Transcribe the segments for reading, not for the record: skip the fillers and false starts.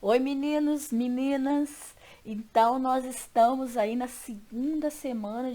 Oi, meninos, meninas. Então, nós estamos aí na segunda semana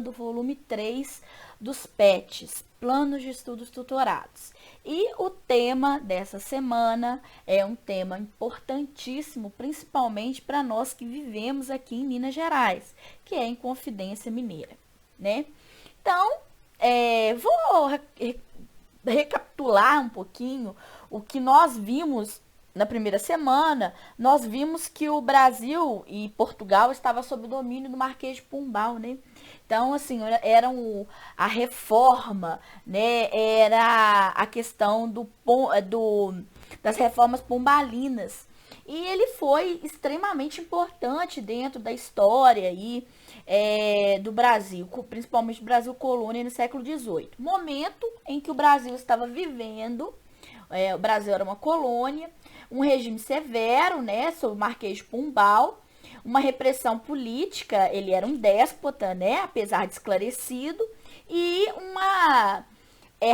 do volume 3 dos PETs, Planos de Estudos Tutorados. E o tema dessa semana é um tema importantíssimo, principalmente para nós que vivemos aqui em Minas Gerais, que é a Inconfidência Mineira, né? Então, vou recapitular um pouquinho o que nós vimos na primeira semana. Nós vimos que o Brasil e Portugal estavam sob o domínio do Marquês de Pombal, né? Então, assim, a reforma, né? Era a questão das reformas pombalinas. E ele foi extremamente importante dentro da história aí, do Brasil, principalmente do Brasil colônia no século XVIII. Momento em que o Brasil estava vivendo, o Brasil era uma colônia, um regime severo, né, sob o Marquês de Pombal, uma repressão política, ele era um déspota, né, apesar de esclarecido, e uma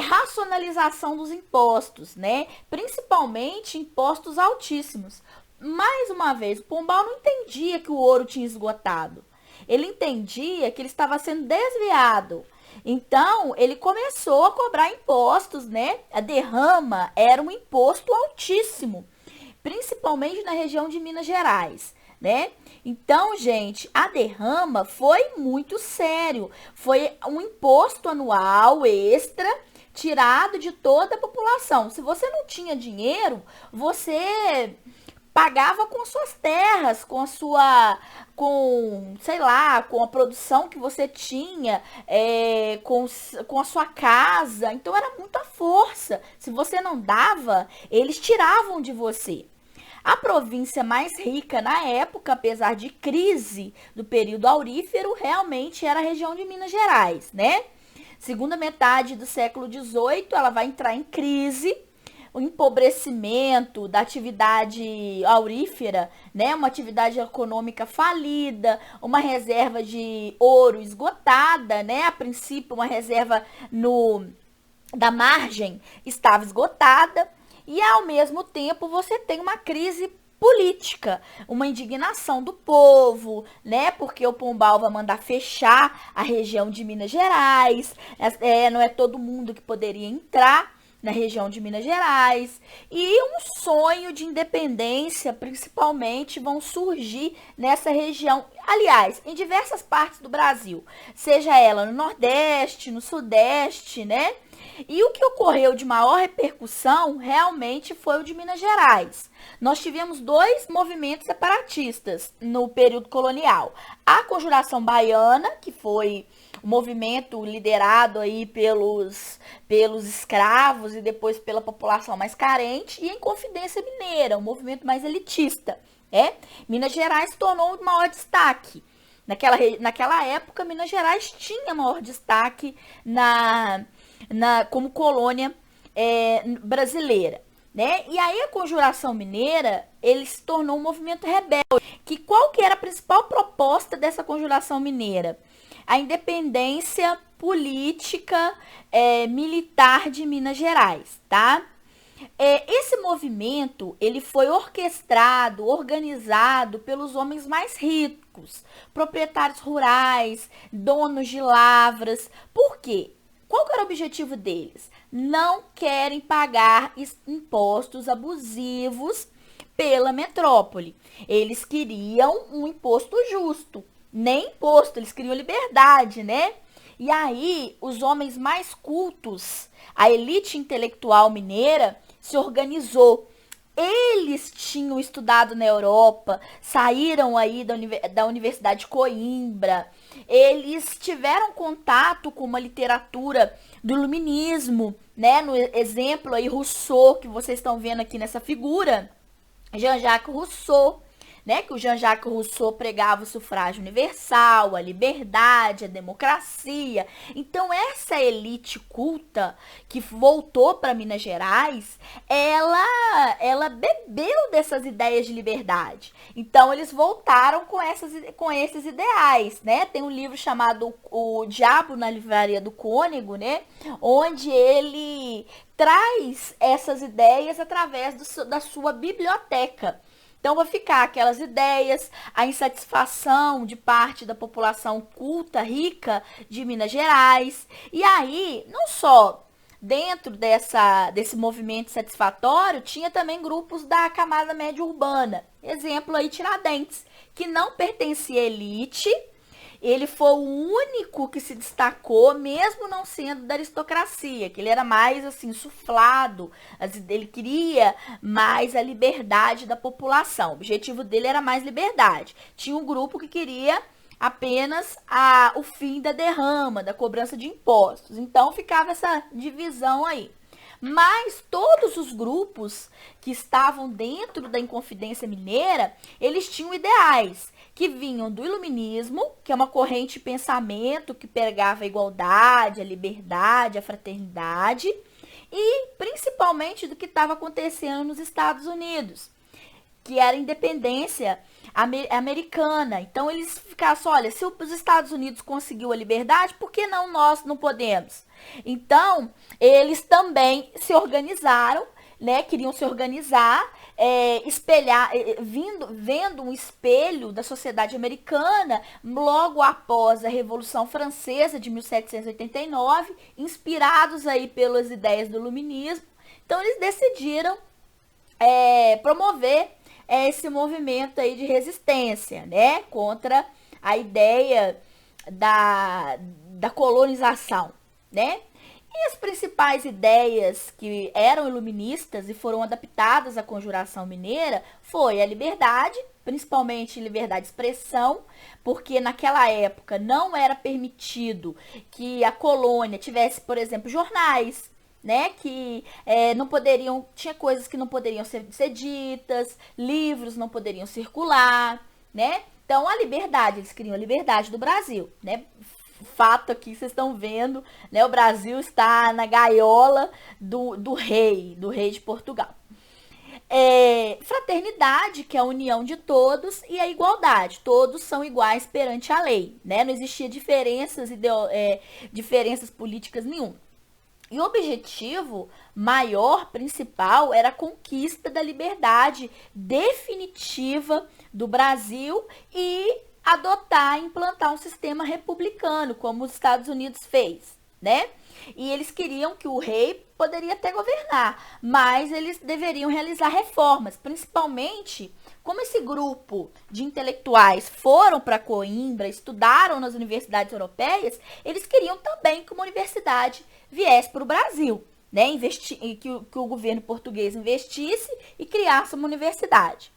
racionalização dos impostos, né, principalmente impostos altíssimos. Mais uma vez, o Pombal não entendia que o ouro tinha esgotado. Ele entendia que ele estava sendo desviado. Então, ele começou a cobrar impostos, né? A derrama era um imposto altíssimo, principalmente na região de Minas Gerais, né? Então, gente, a derrama foi muito sério. Foi um imposto anual extra tirado de toda a população. Se você não tinha dinheiro, você pagava com suas terras, sei lá, com a produção que você tinha, com a sua casa. Então era muita força. Se você não dava, eles tiravam de você. A província mais rica na época, apesar de crise do período aurífero, realmente era a região de Minas Gerais, né? Segunda metade do século XVIII, ela vai entrar em crise, o empobrecimento da atividade aurífera, né? Uma atividade econômica falida, uma reserva de ouro esgotada, né? A princípio, uma reserva da margem estava esgotada, e ao mesmo tempo você tem uma crise política, uma indignação do povo, né? Porque o Pombal vai mandar fechar a região de Minas Gerais, não é todo mundo que poderia entrar na região de Minas Gerais, e um sonho de independência, principalmente, vão surgir nessa região, aliás, em diversas partes do Brasil, seja ela no Nordeste, no Sudeste, né? E o que ocorreu de maior repercussão realmente foi o de Minas Gerais. Nós tivemos dois movimentos separatistas no período colonial. A Conjuração Baiana, que foi um movimento liderado aí pelos escravos e depois pela população mais carente, e a Inconfidência Mineira, um movimento mais elitista. Minas Gerais se tornou de maior destaque. Naquela época, Minas Gerais tinha maior destaque como colônia brasileira. Né? E aí a Conjuração Mineira, ele se tornou um movimento rebelde. Qual que era a principal proposta dessa Conjuração Mineira? A independência política militar de Minas Gerais, tá? Esse movimento, ele foi orquestrado, organizado pelos homens mais ricos, proprietários rurais, donos de lavras. Por quê? Qual que era o objetivo deles? Não querem pagar impostos abusivos pela metrópole. Eles queriam um imposto justo. Nem imposto, eles queriam liberdade, né? E aí, os homens mais cultos, a elite intelectual mineira, se organizou. Eles tinham estudado na Europa, saíram aí da Universidade de Coimbra, eles tiveram contato com uma literatura do iluminismo, né? No exemplo aí, Rousseau, que vocês estão vendo aqui nessa figura, Jean-Jacques Rousseau, né, que o Jean-Jacques Rousseau pregava o sufrágio universal, a liberdade, a democracia. Então, essa elite culta que voltou para Minas Gerais, ela bebeu dessas ideias de liberdade. Então, eles voltaram com esses ideais, né? Tem um livro chamado O Diabo na Livraria do Cônego, né? Onde ele traz essas ideias através da sua biblioteca. Então, vai ficar aquelas ideias, a insatisfação de parte da população culta, rica de Minas Gerais. E aí, não só dentro desse movimento satisfatório, tinha também grupos da camada média urbana. Exemplo aí, Tiradentes, que não pertencia à elite. Ele foi o único que se destacou, mesmo não sendo da aristocracia, que ele era mais assim, suflado, ele queria mais a liberdade da população, o objetivo dele era mais liberdade. Tinha um grupo que queria apenas o fim da derrama, da cobrança de impostos, então ficava essa divisão aí. Mas todos os grupos que estavam dentro da Inconfidência Mineira, eles tinham ideais que vinham do iluminismo, que é uma corrente de pensamento que pregava a igualdade, a liberdade, a fraternidade, e principalmente do que estava acontecendo nos Estados Unidos, que era a independência americana. Então eles ficassem, olha, se os Estados Unidos conseguiu a liberdade, por que não nós não podemos? Então, eles também se organizaram, né? Queriam se organizar, vendo um espelho da sociedade americana logo após a Revolução Francesa de 1789, inspirados aí pelas ideias do iluminismo. Então, eles decidiram promover esse movimento aí de resistência, né? Contra a ideia da colonização, né? E as principais ideias que eram iluministas e foram adaptadas à Conjuração Mineira foi a liberdade, principalmente liberdade de expressão, porque naquela época não era permitido que a colônia tivesse, por exemplo, jornais, né, que não poderiam, tinha coisas que não poderiam ser ditas, livros não poderiam circular, né? Então a liberdade, eles queriam a liberdade do Brasil, né? Fato aqui, vocês estão vendo, né? O Brasil está na gaiola do rei de Portugal. Fraternidade, que é a união de todos, e a igualdade, todos são iguais perante a lei, né? Não existia diferenças políticas nenhuma. E o objetivo maior, principal, era a conquista da liberdade definitiva do Brasil e adotar, implantar um sistema republicano, como os Estados Unidos fez, né? E eles queriam que o rei poderia até governar, mas eles deveriam realizar reformas, principalmente como esse grupo de intelectuais foram para Coimbra, estudaram nas universidades europeias, eles queriam também que uma universidade viesse para o Brasil, né? Que o governo português investisse e criasse uma universidade.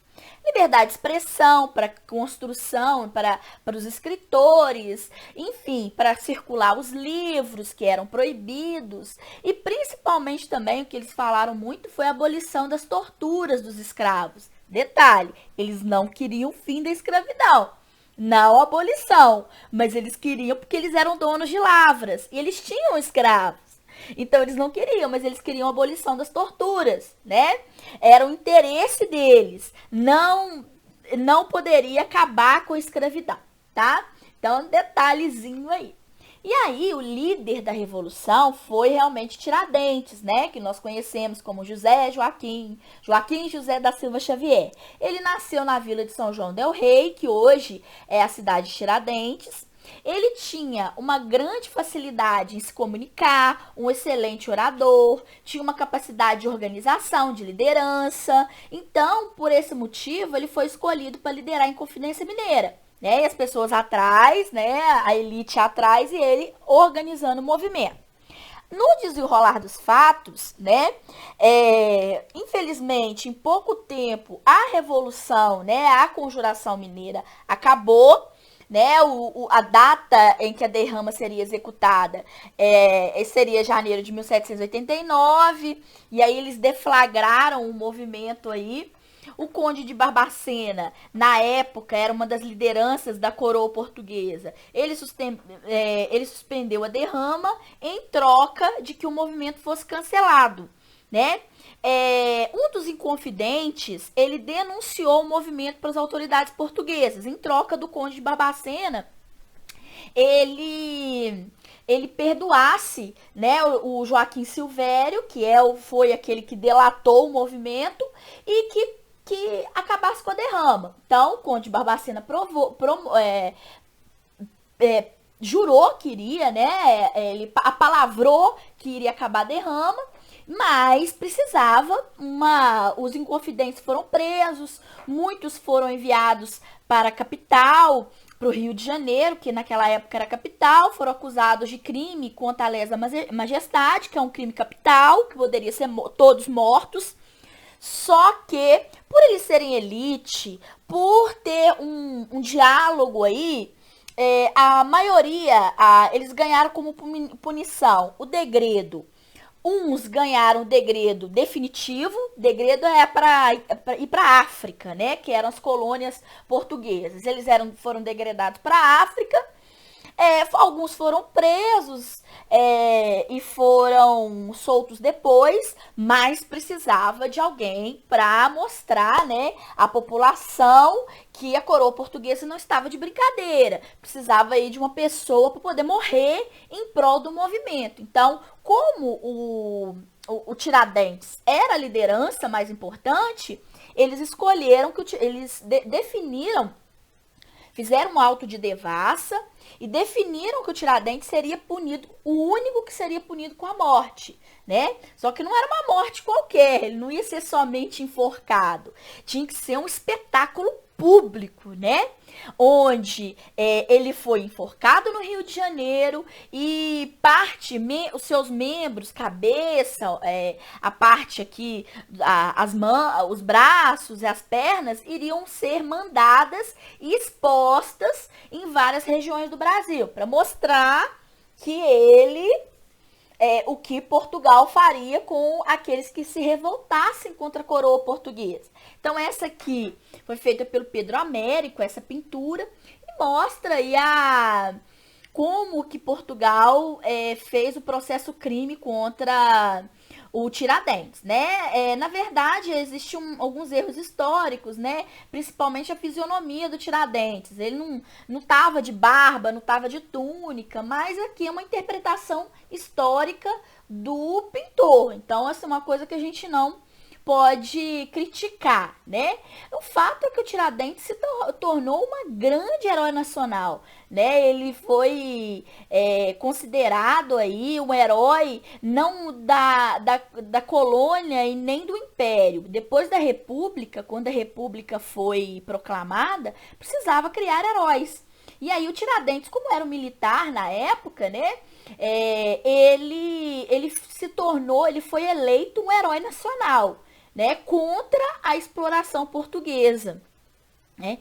Liberdade de expressão, para construção, para os escritores, enfim, para circular os livros que eram proibidos. E principalmente também o que eles falaram muito foi a abolição das torturas dos escravos. Detalhe, eles não queriam o fim da escravidão, não a abolição, mas eles queriam porque eles eram donos de lavras e eles tinham escravos. Então eles não queriam, mas eles queriam a abolição das torturas, né? Era o interesse deles. Não poderia acabar com a escravidão, tá? Então, detalhezinho aí. E aí, o líder da Revolução foi realmente Tiradentes, né? Que nós conhecemos como Joaquim José da Silva Xavier. Ele nasceu na vila de São João del Rei, que hoje é a cidade de Tiradentes. Ele tinha uma grande facilidade em se comunicar, um excelente orador, tinha uma capacidade de organização, de liderança. Então, por esse motivo, ele foi escolhido para liderar a Inconfidência Mineira, né? E as pessoas atrás, né? A elite atrás e ele organizando o movimento. No desenrolar dos fatos, né? Infelizmente, em pouco tempo, a Revolução, né? A Conjuração Mineira acabou. Né, a data em que a derrama seria executada seria janeiro de 1789, e aí eles deflagraram um movimento aí O Conde de Barbacena, na época, era uma das lideranças da coroa portuguesa. Ele suspendeu a derrama em troca de que o movimento fosse cancelado, né? Um dos inconfidentes, ele denunciou o movimento para as autoridades portuguesas. Em troca do Conde de Barbacena, ele perdoasse, né, o Joaquim Silvério, que foi aquele que delatou o movimento, e que acabasse com a derrama. Então, o Conde de Barbacena jurou que iria, né, ele apalavrou que iria acabar a derrama, mas precisava os inconfidentes foram presos, muitos foram enviados para a capital, para o Rio de Janeiro, que naquela época era capital, foram acusados de crime contra a lesa majestade, que é um crime capital, que poderia ser todos mortos. Só que, por eles serem elite, por ter um diálogo aí, a maioria, eles ganharam como punição o degredo. Uns ganharam o degredo definitivo, degredo é para ir para a África, né? Que eram as colônias portuguesas. Eles foram degredados para a África. Alguns foram presos e foram soltos depois, mas precisava de alguém para mostrar, né, à população que a coroa portuguesa não estava de brincadeira. Precisava aí de uma pessoa para poder morrer em prol do movimento. Então, como o Tiradentes era a liderança mais importante, eles escolheram eles definiram, fizeram um auto de devassa e definiram que o Tiradentes seria punido, o único que seria punido com a morte, né? Só que não era uma morte qualquer, ele não ia ser somente enforcado, tinha que ser um espetáculo público, né? Onde ele foi enforcado no Rio de Janeiro e os seus membros, cabeça, a parte aqui, os braços e as pernas iriam ser mandadas e expostas em várias regiões do Brasil para mostrar que o que Portugal faria com aqueles que se revoltassem contra a coroa portuguesa. Então, essa aqui foi feita pelo Pedro Américo, essa pintura, e mostra aí como que Portugal fez o processo crime contra o Tiradentes, né? Na verdade, existem alguns erros históricos, né? Principalmente a fisionomia do Tiradentes. Ele não tava de barba, não tava de túnica, mas aqui é uma interpretação histórica do pintor. Então, essa é uma coisa que a gente não pode criticar, né? O fato é que o Tiradentes se tornou uma grande herói nacional, né? Ele foi considerado aí um herói não da colônia e nem do império. Depois da República, quando a República foi proclamada, precisava criar heróis. E aí o Tiradentes, como era um militar na época, né? Ele foi eleito um herói nacional, né, contra a exploração portuguesa. Né?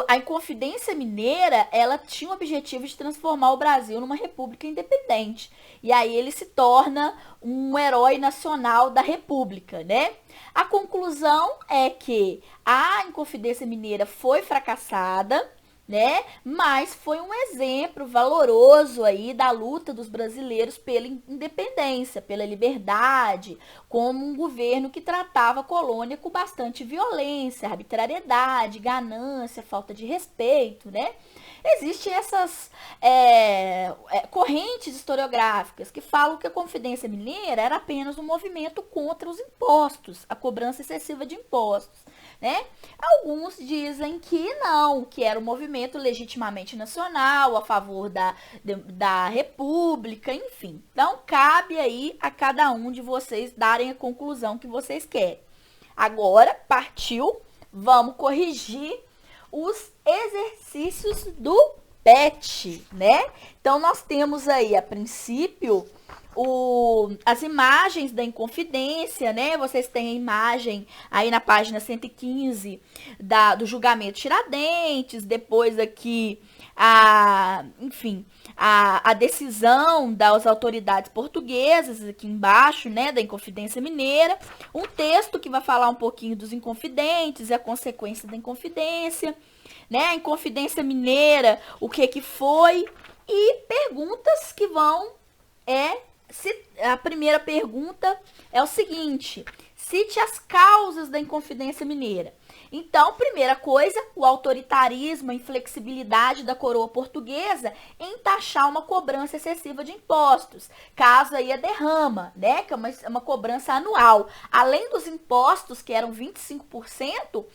A Inconfidência Mineira, ela tinha o objetivo de transformar o Brasil numa república independente. E aí ele se torna um herói nacional da república, né? A conclusão é que a Inconfidência Mineira foi fracassada, né? Mas foi um exemplo valoroso aí da luta dos brasileiros pela independência, pela liberdade, como um governo que tratava a colônia com bastante violência, arbitrariedade, ganância, falta de respeito, né? Existem essas correntes historiográficas que falam que a Confidência Mineira era apenas um movimento contra os impostos, a cobrança excessiva de impostos, né? Alguns dizem que não, que era um movimento legitimamente nacional, a favor da república, enfim. Então, cabe aí a cada um de vocês darem a conclusão que vocês querem. Agora, partiu, vamos corrigir os exercícios do PET, né? Então, nós temos aí, a princípio, as imagens da Inconfidência, né? Vocês têm a imagem aí na página 115 do julgamento Tiradentes, depois aqui enfim, a decisão das autoridades portuguesas, aqui embaixo, né, da Inconfidência Mineira, um texto que vai falar um pouquinho dos inconfidentes e a consequência da Inconfidência, né, a Inconfidência Mineira, o que foi, e perguntas que vão, a primeira pergunta é o seguinte: cite as causas da Inconfidência Mineira. Então, primeira coisa, o autoritarismo, a inflexibilidade da coroa portuguesa em taxar uma cobrança excessiva de impostos. Caso aí a derrama, né, que é uma cobrança anual. Além dos impostos, que eram 25%,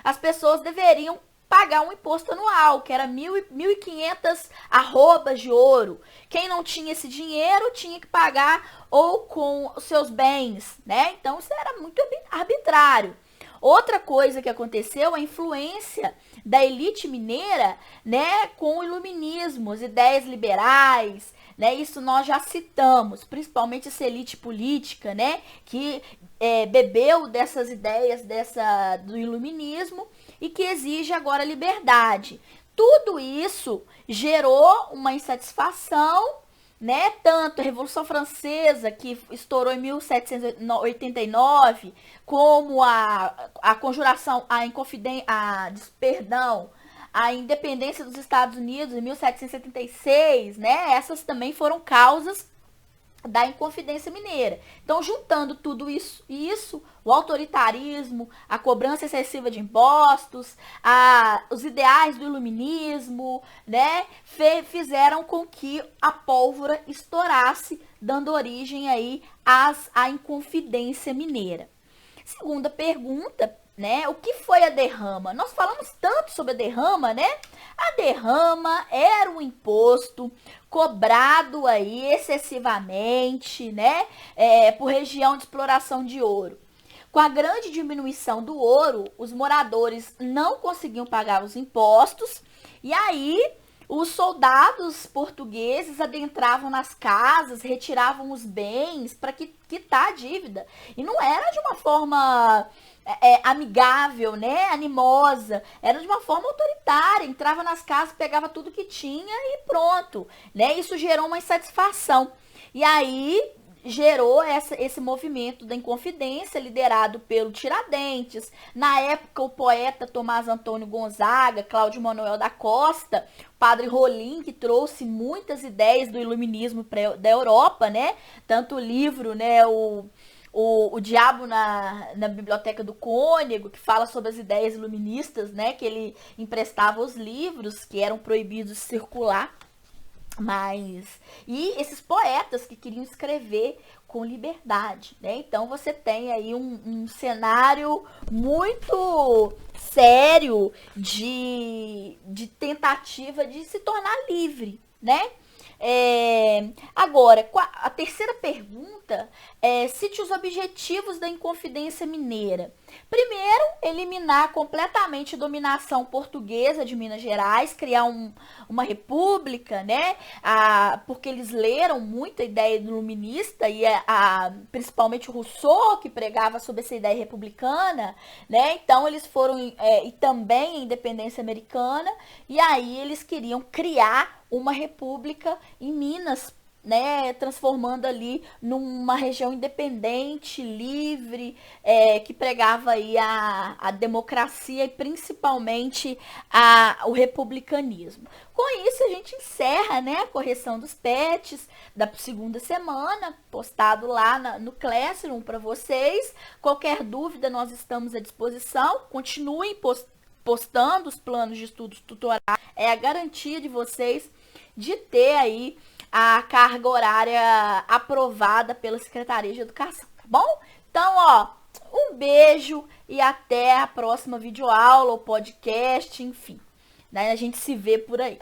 as pessoas deveriam pagar um imposto anual, que era 1.500 arrobas de ouro. Quem não tinha esse dinheiro tinha que pagar ou com os seus bens, né? Então, isso era muito arbitrário. Outra coisa que aconteceu é a influência da elite mineira, né, com o iluminismo, as ideias liberais, né, isso nós já citamos, principalmente essa elite política, né, que bebeu dessas ideias do iluminismo e que exige agora liberdade. Tudo isso gerou uma insatisfação, né? Tanto a Revolução Francesa, que estourou em 1789, como a conjuração, a independência dos Estados Unidos em 1776, né? Essas também foram causas da Inconfidência Mineira. Então, juntando tudo isso, o autoritarismo, a cobrança excessiva de impostos, os ideais do iluminismo, né, fizeram com que a pólvora estourasse, dando origem aí à Inconfidência Mineira. Segunda pergunta, né? O que foi a derrama? Nós falamos tanto sobre a derrama, né? A derrama era um imposto cobrado aí excessivamente, né? Por região de exploração de ouro. Com a grande diminuição do ouro, os moradores não conseguiam pagar os impostos e aí os soldados portugueses adentravam nas casas, retiravam os bens para quitar a dívida. E não era de uma forma amigável, né, animosa, era de uma forma autoritária, entrava nas casas, pegava tudo que tinha e pronto, né? Isso gerou uma insatisfação. E aí gerou esse movimento da Inconfidência, liderado pelo Tiradentes. Na época, o poeta Tomás Antônio Gonzaga, Cláudio Manuel da Costa, Padre Rolim, que trouxe muitas ideias do iluminismo da Europa, né? Tanto o livro, né, o Diabo na Biblioteca do Cônego, que fala sobre as ideias iluministas, né? Que ele emprestava os livros que eram proibidos de circular. E esses poetas que queriam escrever com liberdade, né? Então você tem aí um cenário muito sério de tentativa de se tornar livre, né? Agora, a terceira pergunta é: cite os objetivos da Inconfidência Mineira. Primeiro, eliminar completamente a dominação portuguesa de Minas Gerais, criar uma república, né? Porque eles leram muito a ideia iluminista e principalmente o Rousseau, que pregava sobre essa ideia republicana, né? Então eles foram, e também a independência americana, e aí eles queriam criar uma república em Minas, né, transformando ali numa região independente, livre, que pregava aí a democracia e principalmente o republicanismo. Com isso a gente encerra, né, a correção dos PETs da segunda semana, postado lá no Classroom para vocês. Qualquer dúvida nós estamos à disposição, continuem postando os planos de estudos tutoriais, é a garantia de vocês de ter aí a carga horária aprovada pela Secretaria de Educação, tá bom? Então, ó, um beijo e até a próxima videoaula ou podcast, enfim, né? A gente se vê por aí.